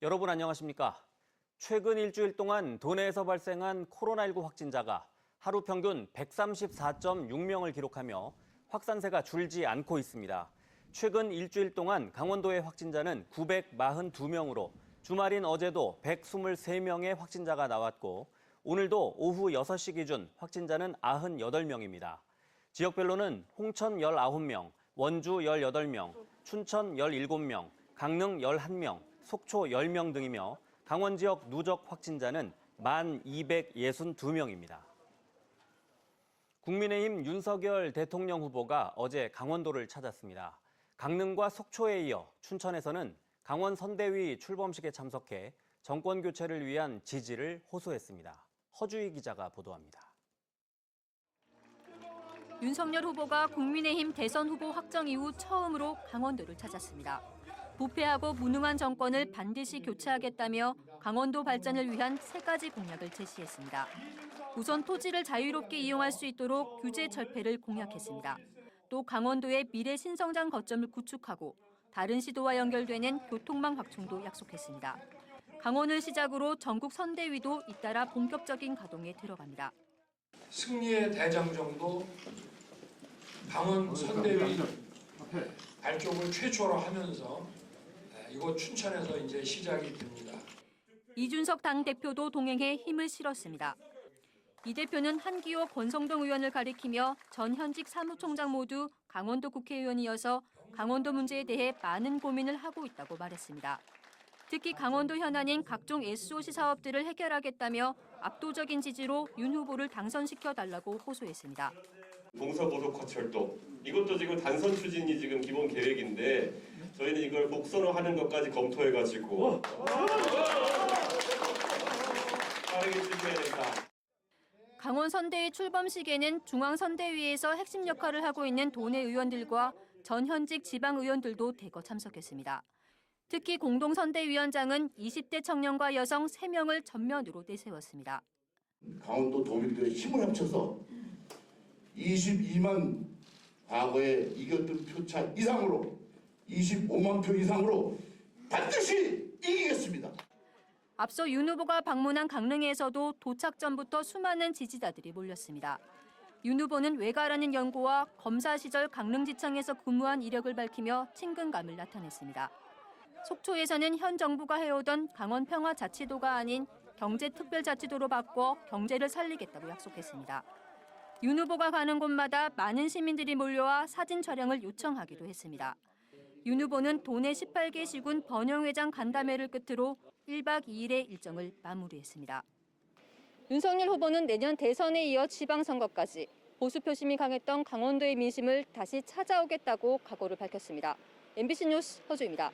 여러분 안녕하십니까? 최근 일주일 동안 도내에서 발생한 코로나19 확진자가 하루 평균 134.6명을 기록하며 확산세가 줄지 않고 있습니다. 최근 일주일 동안 강원도의 확진자는 942명으로 주말인 어제도 123명의 확진자가 나왔고 오늘도 오후 6시 기준 확진자는 98명입니다. 지역별로는 홍천 19명, 원주 18명, 춘천 17명, 강릉 11명, 속초 10명 등이며 강원 지역 누적 확진자는 1,262명입니다. 국민의힘 윤석열 대통령 후보가 어제 강원도를 찾았습니다. 강릉과 속초에 이어 춘천에서는 강원 선대위 출범식에 참석해 정권 교체를 위한 지지를 호소했습니다. 허주희 기자가 보도합니다. 윤석열 후보가 국민의힘 대선 후보 확정 이후 처음으로 강원도를 찾았습니다. 부패하고 무능한 정권을 반드시 교체하겠다며 강원도 발전을 위한 3가지 공약을 제시했습니다. 우선 토지를 자유롭게 이용할 수 있도록 규제 철폐를 공약했습니다. 또 강원도의 미래 신성장 거점을 구축하고 다른 시도와 연결되는 교통망 확충도 약속했습니다. 강원을 시작으로 전국 선대위도 잇따라 본격적인 가동에 들어갑니다. 승리의 대장정도 강원 선대위 발족을 최초로 하면서 이곳 춘천에서 이제 시작이 됩니다. 이준석 당대표도 동행해 힘을 실었습니다. 이 대표는 한기호 권성동 의원을 가리키며 전 현직 사무총장 모두 강원도 국회의원이어서 강원도 문제에 대해 많은 고민을 하고 있다고 말했습니다. 특히 강원도 현안인 각종 SOC 사업들을 해결하겠다며 압도적인 지지로 윤 후보를 당선시켜달라고 호소했습니다. 동서고속화철도 이것도 지금 단선 추진이 지금 기본 계획인데 저희는 이걸 복선화하는 것까지 검토해가지고 빠르게 추진해야 된다. 강원 선대위 출범식에는 중앙선대위에서 핵심 역할을 하고 있는 도내 의원들과 전 현직 지방 의원들도 대거 참석했습니다. 특히 공동선대위원장은 20대 청년과 여성 3명을 전면으로 내세웠습니다. 강원도 도민들의 힘을 합쳐서 22만 과거에 이겼던 표차 이상으로 25만 표 이상으로 반드시 이기겠습니다. 앞서 윤 후보가 방문한 강릉에서도 도착 전부터 수많은 지지자들이 몰렸습니다. 윤 후보는 외가라는 연고와 검사 시절 강릉지청에서 근무한 이력을 밝히며 친근감을 나타냈습니다. 속초에서는 현 정부가 해오던 강원평화자치도가 아닌 경제특별자치도로 바꿔 경제를 살리겠다고 약속했습니다. 윤 후보가 가는 곳마다 많은 시민들이 몰려와 사진 촬영을 요청하기도 했습니다. 윤 후보는 도내 18개 시군 번영회장 간담회를 끝으로 1박 2일의 일정을 마무리했습니다. 윤석열 후보는 내년 대선에 이어 지방선거까지 보수 표심이 강했던 강원도의 민심을 다시 찾아오겠다고 각오를 밝혔습니다. MBC 뉴스 허주입니다.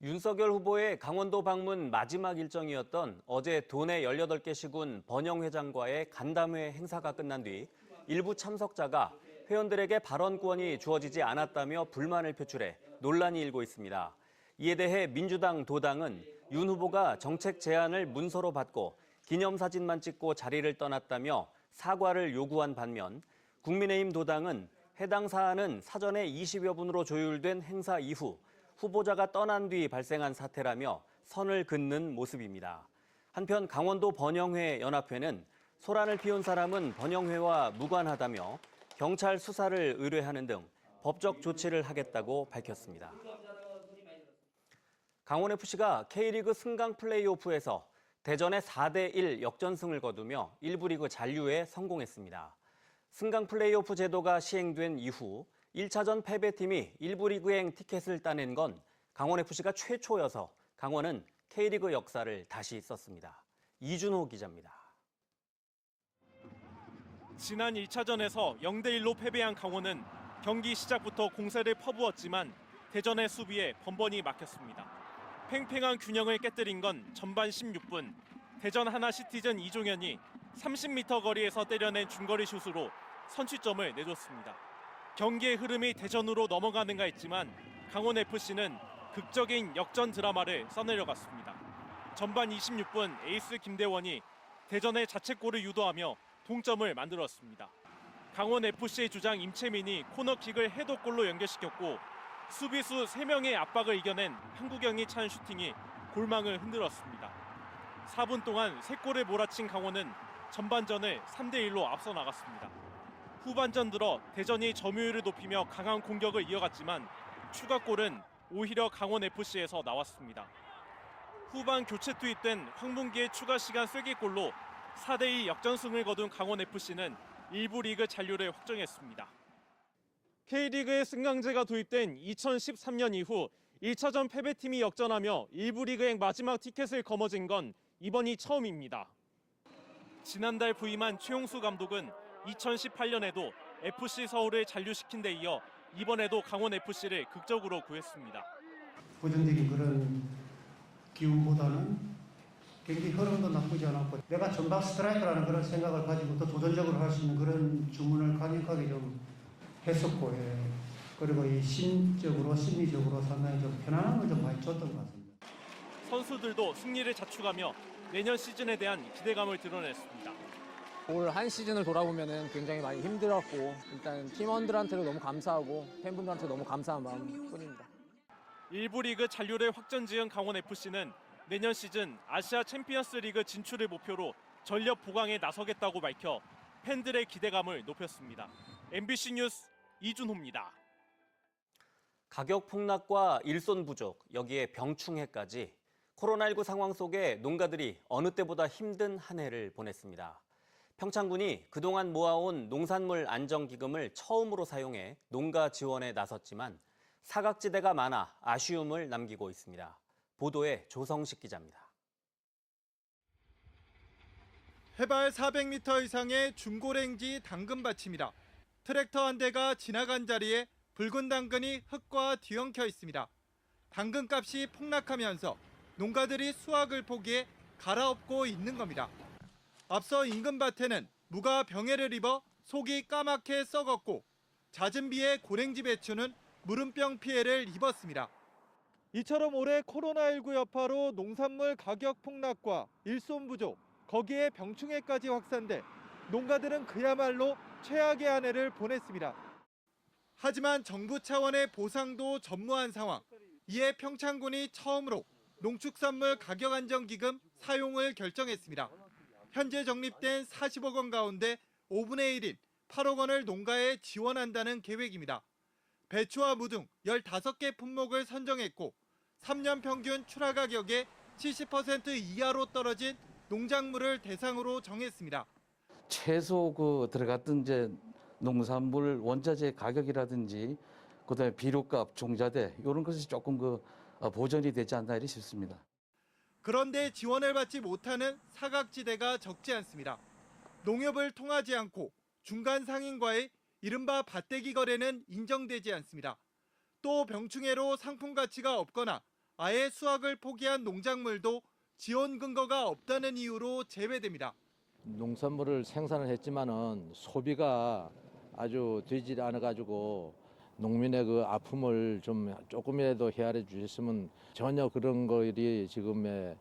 윤석열 후보의 강원도 방문 마지막 일정이었던 어제 도내 18개 시군 번영회장과의 간담회 행사가 끝난 뒤 일부 참석자가 회원들에게 발언권이 주어지지 않았다며 불만을 표출해 논란이 일고 있습니다. 이에 대해 민주당 도당은 윤 후보가 정책 제안을 문서로 받고 기념사진만 찍고 자리를 떠났다며 사과를 요구한 반면 국민의힘 도당은 해당 사안은 사전에 20여 분으로 조율된 행사 이후 후보자가 떠난 뒤 발생한 사태라며 선을 긋는 모습입니다. 한편 강원도 번영회 연합회는 소란을 피운 사람은 번영회와 무관하다며 경찰 수사를 의뢰하는 등 법적 조치를 하겠다고 밝혔습니다. 강원FC가 K리그 승강 플레이오프에서 대전의 4대1 역전승을 거두며 1부 리그 잔류에 성공했습니다. 승강 플레이오프 제도가 시행된 이후 1차전 패배팀이 1부 리그행 티켓을 따낸 건 강원FC가 최초여서 강원은 K리그 역사를 다시 썼습니다. 이준호 기자입니다. 지난 1차전에서 0대1로 패배한 강원은 경기 시작부터 공세를 퍼부었지만 대전의 수비에 번번이 막혔습니다. 팽팽한 균형을 깨뜨린 건 전반 16분 대전 하나시티즌 이종현이 30m 거리에서 때려낸 중거리 슛으로 선취점을 내줬습니다. 경기의 흐름이 대전으로 넘어가는가 했지만 강원FC는 극적인 역전 드라마를 써내려갔습니다. 전반 26분 에이스 김대원이 대전의 자책골을 유도하며 동점을 만들었습니다. 강원FC의 주장 임채민이 코너킥을 헤더골로 연결시켰고 수비수 3명의 압박을 이겨낸 한국영이 찬 슈팅이 골망을 흔들었습니다. 4분 동안 3골을 몰아친 강원은 전반전을 3대1로 앞서 나갔습니다. 후반전 들어 대전이 점유율을 높이며 강한 공격을 이어갔지만 추가골은 오히려 강원FC에서 나왔습니다. 후반 교체 투입된 황문기의 추가 시간 쐐기골로 4대2 역전승을 거둔 강원FC는 1부 리그 잔류를 확정했습니다. K리그의 승강제가 도입된 2013년 이후 1차전 패배팀이 역전하며 1부 리그의 마지막 티켓을 거머쥔 건 이번이 처음입니다. 지난달 부임한 최용수 감독은 2018년에도 FC 서울을 잔류시킨 데 이어 이번에도 강원FC를 극적으로 구했습니다. 부정적인 그런 기운보다는 경기 흐름도 나쁘지 않았고 내가 전방 스트라이크라는 그런 생각을 가지고 더 도전적으로 할 수 있는 그런 주문을 강력하게 좀 했었고 그리고 이 심적으로 심리적으로 상당히 좀 편안함을 좀 많이 줬던 것 같습니다. 선수들도 승리를 자축하며 내년 시즌에 대한 기대감을 드러냈습니다. 올 한 시즌을 돌아보면 굉장히 많이 힘들었고 일단 팀원들한테도 너무 감사하고 팬분들한테 너무 감사한 마음뿐입니다. 1부 리그 잔류를 확정지은 강원FC는 내년 시즌 아시아 챔피언스 리그 진출을 목표로 전력 보강에 나서겠다고 밝혀 팬들의 기대감을 높였습니다. MBC 뉴스 이준호입니다. 가격 폭락과 일손 부족, 여기에 병충해까지 코로나19 상황 속에 농가들이 어느 때보다 힘든 한 해를 보냈습니다. 평창군이 그동안 모아온 농산물 안정기금을 처음으로 사용해 농가 지원에 나섰지만 사각지대가 많아 아쉬움을 남기고 있습니다. 보도에 조성식 기자입니다. 해발 400m 이상의 중고랭지 당근밭입니다. 트랙터 한 대가 지나간 자리에 붉은 당근이 흙과 뒤엉켜 있습니다. 당근값이 폭락하면서 농가들이 수확을 포기해 갈아엎고 있는 겁니다. 앞서 인근 밭에는 무가 병해를 입어 속이 까맣게 썩었고 잦은 비에 고랭지 배추는 무름병 피해를 입었습니다. 이처럼 올해 코로나19 여파로 농산물 가격 폭락과 일손 부족, 거기에 병충해까지 확산돼 농가들은 그야말로 최악의 한 해를 보냈습니다. 하지만 정부 차원의 보상도 전무한 상황. 이에 평창군이 처음으로 농축산물 가격 안정기금 사용을 결정했습니다. 현재 적립된 40억 원 가운데 5분의 1인 8억 원을 농가에 지원한다는 계획입니다. 배추와 무 등 15개 품목을 선정했고 3년 평균 출하 가격의 70% 이하로 떨어진 농작물을 대상으로 정했습니다. 최소 들어갔던 이제 농산물 원자재 가격이라든지 그다음에 비료값, 종자재 이런 것이 조금 보전이 되지 않나 이렇게 싶습니다. 그런데 지원을 받지 못하는 사각지대가 적지 않습니다. 농협을 통하지 않고 중간 상인과의 이른바 밭대기 거래는 인정되지 않습니다. 또 병충해로 상품 가치가 없거나 아예 수확을 포기한 농작물도 지원 근거가 없다는 이유로 제외됩니다. 농산물을 생산을 했지만은 소비가 아주 되지 않아가지고 농민의 그 아픔을 좀 조금이라도 헤아려 주셨으면 전혀 그런 것이 지금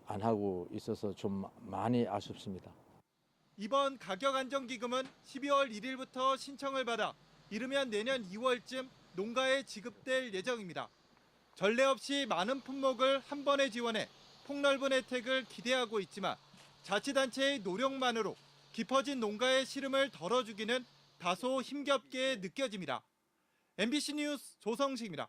안 하고 있어서 좀 많이 아쉽습니다. 이번 가격 안정기금은 12월 1일부터 신청을 받아 이르면 내년 2월쯤 농가에 지급될 예정입니다. 전례 없이 많은 품목을 한 번에 지원해 폭넓은 혜택을 기대하고 있지만 자치단체의 노력만으로 깊어진 농가의 시름을 덜어주기는 다소 힘겹게 느껴집니다. MBC 뉴스 조성식입니다.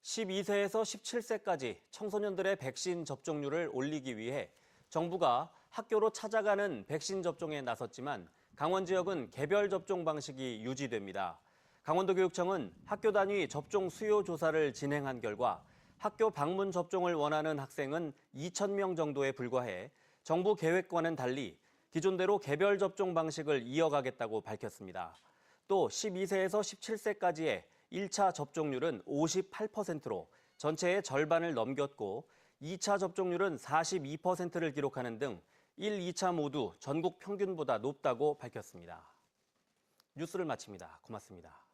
12세에서 17세까지 청소년들의 백신 접종률을 올리기 위해 정부가 학교로 찾아가는 백신 접종에 나섰지만 강원 지역은 개별 접종 방식이 유지됩니다. 강원도교육청은 학교 단위 접종 수요 조사를 진행한 결과 학교 방문 접종을 원하는 학생은 2,000명 정도에 불과해 정부 계획과는 달리 기존대로 개별 접종 방식을 이어가겠다고 밝혔습니다. 또 12세에서 17세까지의 1차 접종률은 58%로 전체의 절반을 넘겼고 2차 접종률은 42%를 기록하는 등 1, 2차 모두 전국 평균보다 높다고 밝혔습니다. 뉴스를 마칩니다. 고맙습니다.